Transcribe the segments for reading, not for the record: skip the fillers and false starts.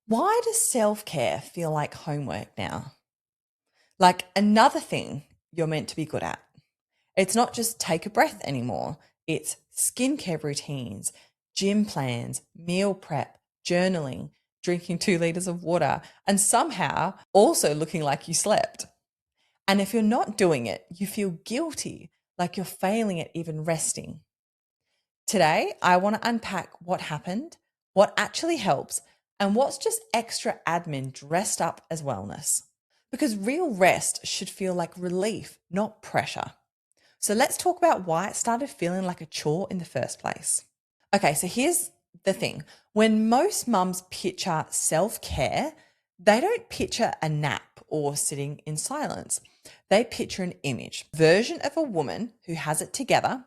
Why does self-care feel like homework now? Like another thing you're meant to be good at. It's not just take a breath anymore. It's skincare routines, gym plans, meal prep, journaling, drinking 2 liters of water, and somehow also looking like you slept. And if you're not doing it, you feel guilty, like you're failing at even resting. Today, I want to unpack what happened, what actually helps, and what's just extra admin dressed up as wellness. Because real rest should feel like relief, not pressure. So let's talk about why it started feeling like a chore in the first place. Okay, so here's the thing. When most mums picture self care, they don't picture a nap or sitting in silence. They picture an image, version of a woman who has it together,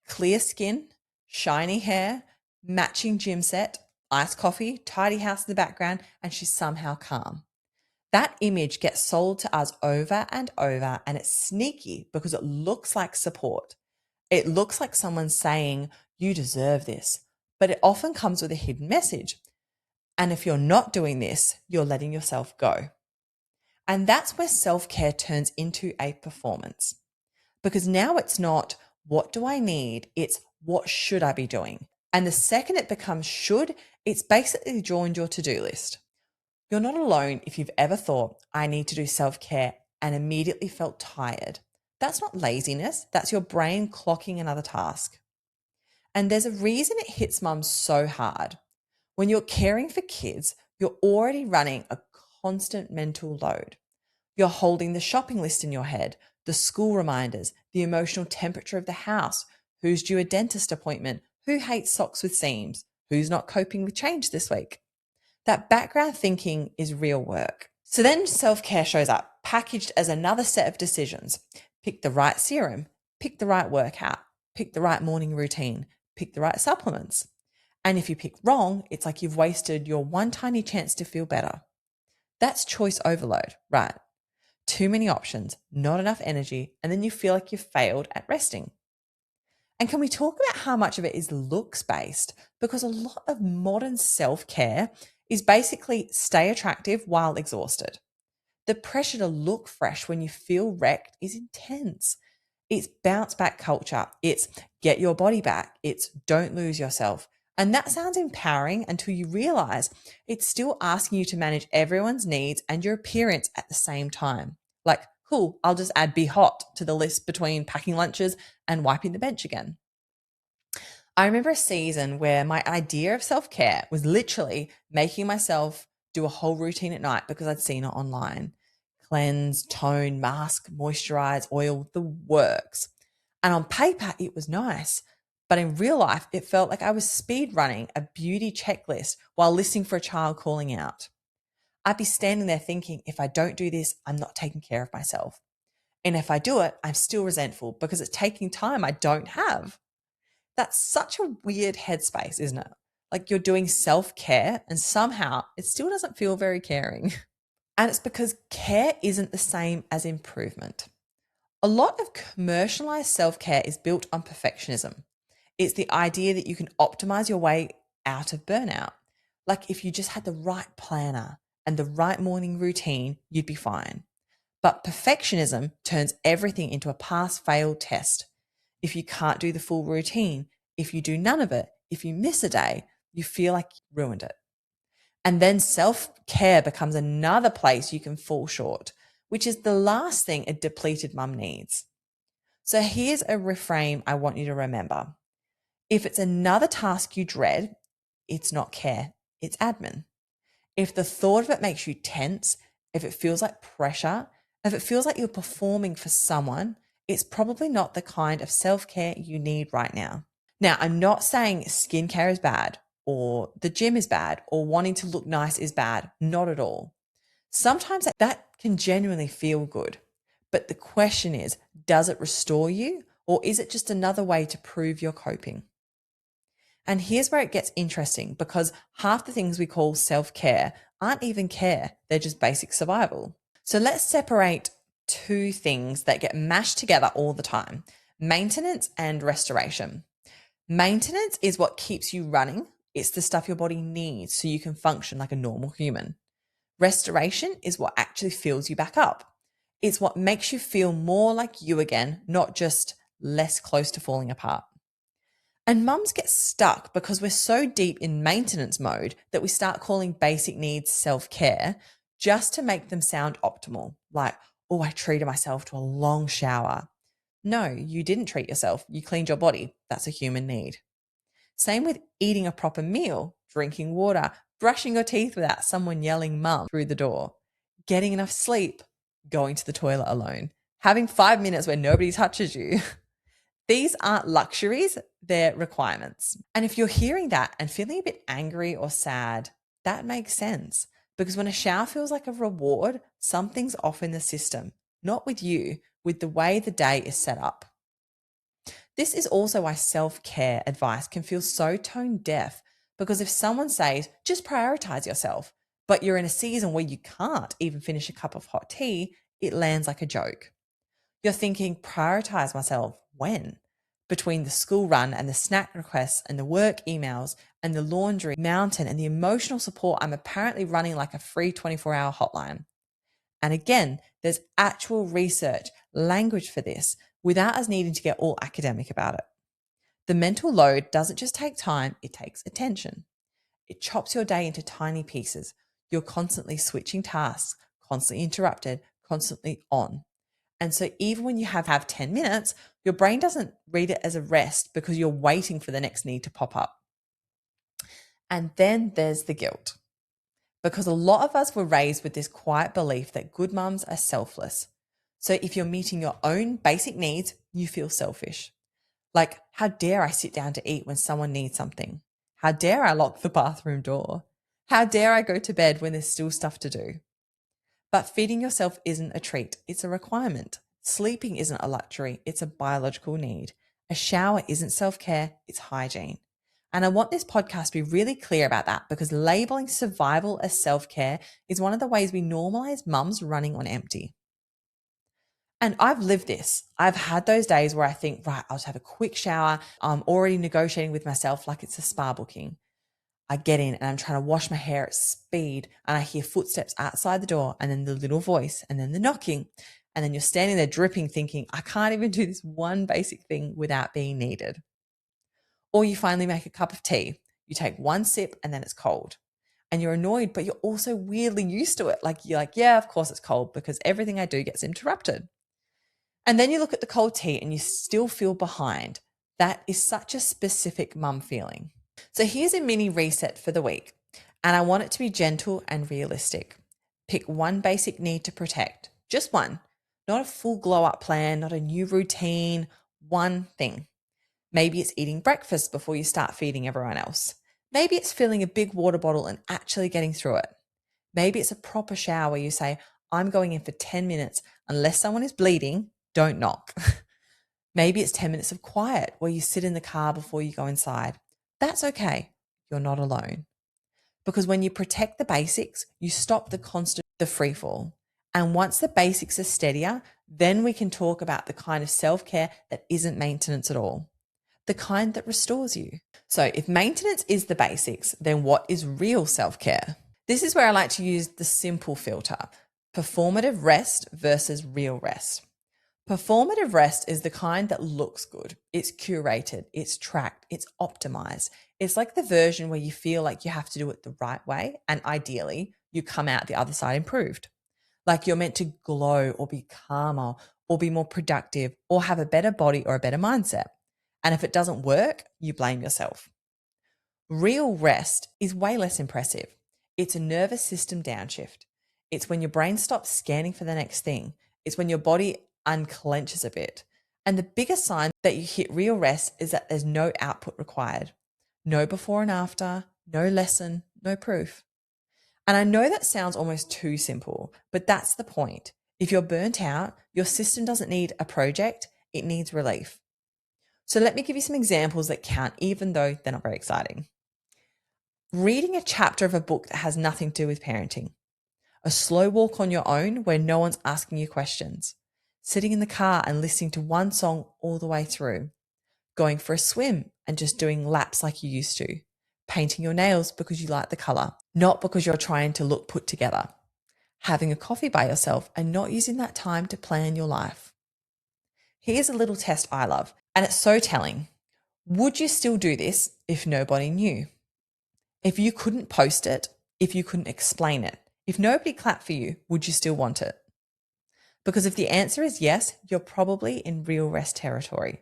clear skin, shiny hair, matching gym set, iced coffee, tidy house in the background, and she's somehow calm. That image gets sold to us over and over, and it's sneaky because it looks like support. It looks like someone saying, you deserve this, but it often comes with a hidden message. And if you're not doing this, you're letting yourself go. And that's where self care turns into a performance because now it's not, what do I need? It's, what should I be doing? And the second it becomes should, it's basically joined your to do list. You're not alone if you've ever thought, I need to do self care and immediately felt tired. That's not laziness, that's your brain clocking another task. And there's a reason it hits mums so hard. When you're caring for kids, you're already running a constant mental load. You're holding the shopping list in your head, the school reminders, the emotional temperature of the house, who's due a dentist appointment, who hates socks with seams, who's not coping with change this week. That background thinking is real work. So then self care shows up, packaged as another set of decisions. Pick the right serum, pick the right workout, pick the right morning routine, pick the right supplements. And if you pick wrong, it's like you've wasted your one tiny chance to feel better. That's choice overload, right? Too many options, not enough energy, and then you feel like you've failed at resting. And can we talk about how much of it is looks based? Because a lot of modern self care is basically stay attractive while exhausted. The pressure to look fresh when you feel wrecked is intense. It's bounce back culture. It's get your body back. It's don't lose yourself. And that sounds empowering until you realize it's still asking you to manage everyone's needs and your appearance at the same time. Like, cool, I'll just add be hot to the list between packing lunches and wiping the bench again. I remember a season where my idea of self care was literally making myself do a whole routine at night because I'd seen it online. Cleanse, tone, mask, moisturize, oil, the works. And on paper, it was nice. But in real life, it felt like I was speed running a beauty checklist while listening for a child calling out. I'd be standing there thinking, if I don't do this, I'm not taking care of myself. And if I do it, I'm still resentful because it's taking time I don't have. That's such a weird headspace, isn't it? Like you're doing self care and somehow it still doesn't feel very caring. And it's because care isn't the same as improvement. A lot of commercialized self care is built on perfectionism. It's the idea that you can optimize your way out of burnout. Like if you just had the right planner and the right morning routine, you'd be fine. But perfectionism turns everything into a pass fail test. If you can't do the full routine, if you do none of it, if you miss a day, you feel like you ruined it. And then self care becomes another place you can fall short, which is the last thing a depleted mum needs. So here's a reframe I want you to remember. If it's another task you dread, it's not care, it's admin. If the thought of it makes you tense, if it feels like pressure, if it feels like you're performing for someone, it's probably not the kind of self care you need right now. Now, I'm not saying skincare is bad or the gym is bad or wanting to look nice is bad. Not at all. Sometimes that can genuinely feel good. But the question is, does it restore you or is it just another way to prove you're coping? And here's where it gets interesting because half the things we call self care aren't even care, they're just basic survival. So let's separate two things that get mashed together all the time: maintenance and restoration. Maintenance is what keeps you running, It's the stuff your body needs so you can function like a normal human. Restoration is what actually fills you back up. It's what makes you feel more like you again, not just less close to falling apart. And mums get stuck because we're so deep in maintenance mode that we start calling basic needs self care just to make them sound optimal. Like, oh, I treated myself to a long shower. No, you didn't treat yourself. You cleaned your body. That's a human need. Same with eating a proper meal, drinking water, brushing your teeth without someone yelling mum through the door, getting enough sleep, going to the toilet alone, having 5 minutes where nobody touches you. These aren't luxuries, they're requirements. And if you're hearing that and feeling a bit angry or sad, that makes sense. Because when a shower feels like a reward, something's off in the system, not with you, with the way the day is set up. This is also why self-care advice can feel so tone deaf, because if someone says, just prioritize yourself, but you're in a season where you can't even finish a cup of hot tea, it lands like a joke. You're thinking, prioritize myself when? Between the school run and the snack requests and the work emails and the laundry mountain and the emotional support, I'm apparently running like a free 24-hour hotline. And again, there's actual research, language for this, without us needing to get all academic about it. The mental load doesn't just take time, it takes attention. It chops your day into tiny pieces. You're constantly switching tasks, constantly interrupted, constantly on. And so even when you have 10 minutes, your brain doesn't read it as a rest because you're waiting for the next need to pop up. And then there's the guilt. Because a lot of us were raised with this quiet belief that good mums are selfless. So if you're meeting your own basic needs, you feel selfish. Like, how dare I sit down to eat when someone needs something? How dare I lock the bathroom door? How dare I go to bed when there's still stuff to do? But feeding yourself isn't a treat, it's a requirement. Sleeping isn't a luxury, it's a biological need. A shower isn't self-care, it's hygiene. And I want this podcast to be really clear about that, because labeling survival as self-care is one of the ways we normalize mums running on empty. And I've lived this. I've had those days where I think, right, I'll just have a quick shower. I'm already negotiating with myself like it's a spa booking. I get in and I'm trying to wash my hair at speed, and I hear footsteps outside the door, and then the little voice, and then the knocking. And then you're standing there dripping thinking, I can't even do this one basic thing without being needed. Or you finally make a cup of tea. You take one sip and then it's cold. And you're annoyed, but you're also weirdly used to it. Like, you're like, yeah, of course it's cold because everything I do gets interrupted. And then you look at the cold tea and you still feel behind. That is such a specific mum feeling. So here's a mini reset for the week. And I want it to be gentle and realistic. Pick one basic need to protect, just one, not a full glow up plan, not a new routine, one thing. Maybe it's eating breakfast before you start feeding everyone else. Maybe it's filling a big water bottle and actually getting through it. Maybe it's a proper shower where you say, I'm going in for 10 minutes. Unless someone is bleeding, don't knock. Maybe it's 10 minutes of quiet where you sit in the car before you go inside. That's okay. You're not alone. Because when you protect the basics, you stop the free fall. And once the basics are steadier, then we can talk about the kind of self-care that isn't maintenance at all. The kind that restores you. So if maintenance is the basics, then what is real self-care? This is where I like to use the simple filter: performative rest versus real rest. Performative rest is the kind that looks good. It's curated, it's tracked, it's optimized. It's like the version where you feel like you have to do it the right way, and ideally you come out the other side improved. Like you're meant to glow or be calmer or be more productive or have a better body or a better mindset. And if it doesn't work, you blame yourself. Real rest is way less impressive. It's a nervous system downshift. It's when your brain stops scanning for the next thing. It's when your body unclenches a bit. And the biggest sign that you hit real rest is that there's no output required. No before and after, no lesson, no proof. And I know that sounds almost too simple, but that's the point. If you're burnt out, your system doesn't need a project, it needs relief. So let me give you some examples that count, even though they're not very exciting. Reading a chapter of a book that has nothing to do with parenting. A slow walk on your own where no one's asking you questions. Sitting in the car and listening to one song all the way through. Going for a swim and just doing laps like you used to. painting your nails because you like the color, not because you're trying to look put together, having a coffee by yourself and not using that time to plan your life. Here's a little test I love, and it's so telling. Would you still do this if nobody knew? If you couldn't post it, if you couldn't explain it, if nobody clapped for you, would you still want it? Because if the answer is yes, you're probably in real rest territory.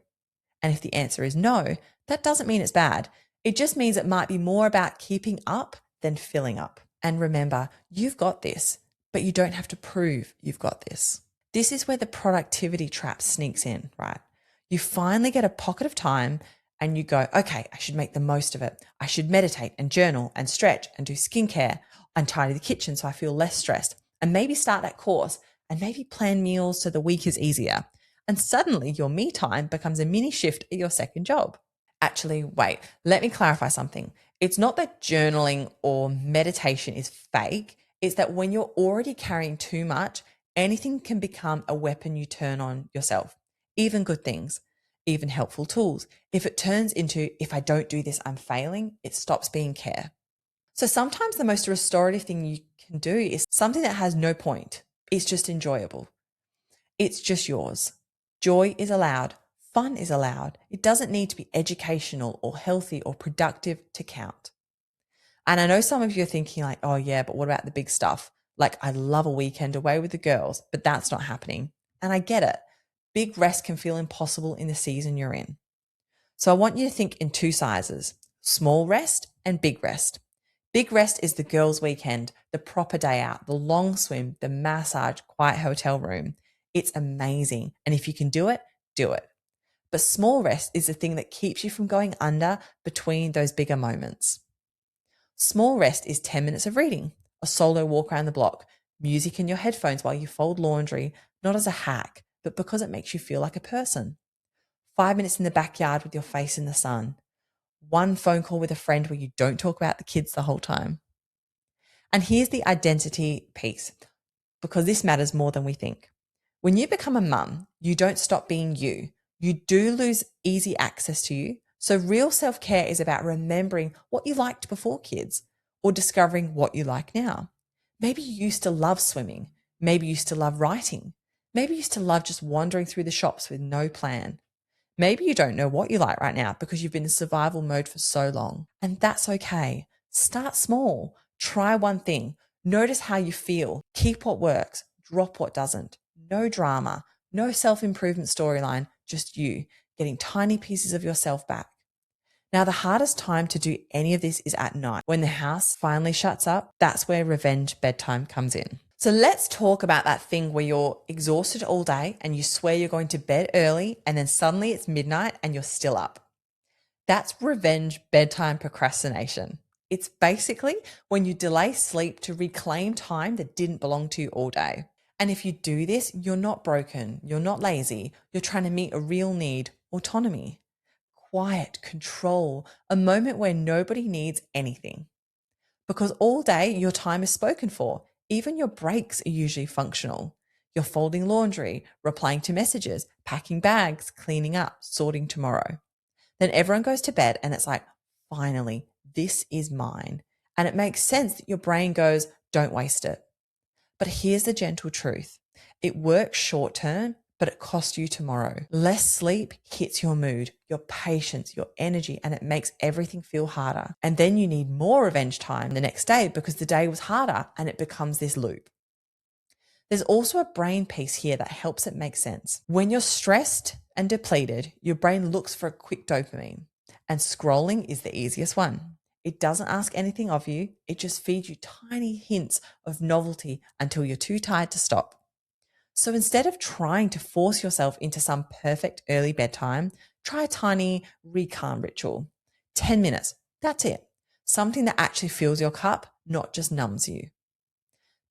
And if the answer is no, that doesn't mean it's bad. It just means it might be more about keeping up than filling up. And remember, you've got this, but you don't have to prove you've got this. This is where the productivity trap sneaks in, right? You finally get a pocket of time and you go, okay, I should make the most of it. I should meditate and journal and stretch and do skincare and tidy the kitchen so I feel less stressed, and maybe start that course and maybe plan meals so the week is easier. And suddenly your me time becomes a mini shift at your second job. Actually, wait, let me clarify something. It's not that journaling or meditation is fake. It's that when you're already carrying too much, anything can become a weapon you turn on yourself, even good things, even helpful tools. If it turns into, if I don't do this, I'm failing, it stops being care. So sometimes the most restorative thing you can do is something that has no point. It's just enjoyable. It's just yours. Joy is allowed. Fun is allowed. It doesn't need to be educational or healthy or productive to count. And I know some of you are thinking like, oh yeah, but what about the big stuff? Like, I love a weekend away with the girls, but that's not happening. And I get it. Big rest can feel impossible in the season you're in. So I want you to think in two sizes: small rest and big rest. Big rest is the girls' weekend, the proper day out, the long swim, the massage, quiet hotel room. It's amazing. And if you can do it, do it. But small rest is the thing that keeps you from going under between those bigger moments. Small rest is 10 minutes of reading, a solo walk around the block, music in your headphones while you fold laundry, not as a hack, but because it makes you feel like a person. 5 minutes in the backyard with your face in the sun. One phone call with a friend where you don't talk about the kids the whole time. And here's the identity piece, because this matters more than we think. When you become a mum, you don't stop being you. You do lose easy access to you. So real self-care is about remembering what you liked before kids or discovering what you like now. Maybe you used to love swimming. Maybe you used to love writing. Maybe you used to love just wandering through the shops with no plan. Maybe you don't know what you like right now because you've been in survival mode for so long. And that's okay. Start small. Try one thing. Notice how you feel. Keep what works. Drop what doesn't. No drama. No self-improvement storyline. Just you getting tiny pieces of yourself back. Now, the hardest time to do any of this is at night. When the house finally shuts up, that's where revenge bedtime comes in. So let's talk about that thing where you're exhausted all day and you swear you're going to bed early and then suddenly it's midnight and you're still up. That's revenge bedtime procrastination. It's basically when you delay sleep to reclaim time that didn't belong to you all day. And if you do this, you're not broken, you're not lazy, you're trying to meet a real need: autonomy, quiet, control, a moment where nobody needs anything. Because all day your time is spoken for. Even your breaks are usually functional. You're folding laundry, replying to messages, packing bags, cleaning up, sorting tomorrow. Then everyone goes to bed and it's like, finally, this is mine. And it makes sense that your brain goes, don't waste it. But here's the gentle truth. It works short term, but it costs you tomorrow. Less sleep hits your mood, your patience, your energy, and it makes everything feel harder. And then you need more revenge time the next day because the day was harder, and it becomes this loop. There's also a brain piece here that helps it make sense. When you're stressed and depleted, your brain looks for a quick dopamine, and scrolling is the easiest one. It doesn't ask anything of you. It just feeds you tiny hints of novelty until you're too tired to stop. So instead of trying to force yourself into some perfect early bedtime, try a tiny recalm ritual. 10 minutes, that's it. Something that actually fills your cup, not just numbs you.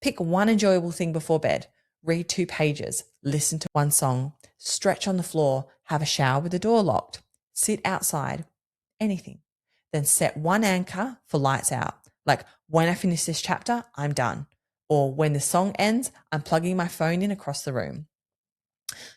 Pick one enjoyable thing before bed. Read 2 pages, listen to one song, stretch on the floor, have a shower with the door locked, sit outside, anything. Then set one anchor for lights out. Like, when I finish this chapter, I'm done. Or when the song ends, I'm plugging my phone in across the room.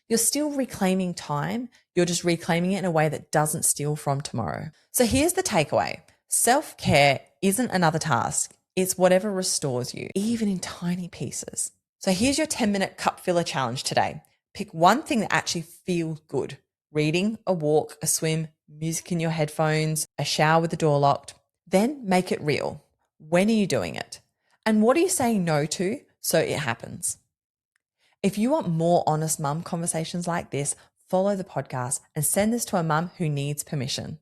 You're still reclaiming time. You're just reclaiming it in a way that doesn't steal from tomorrow. So here's the takeaway. Self-care isn't another task. It's whatever restores you, even in tiny pieces. So here's your 10-minute cup filler challenge today. Pick one thing that actually feels good. Reading, a walk, a swim, music in your headphones, a shower with the door locked. Then make it real. When are you doing it? And what are you saying no to so it happens? If you want more honest mum conversations like this, follow the podcast and send this to a mum who needs permission.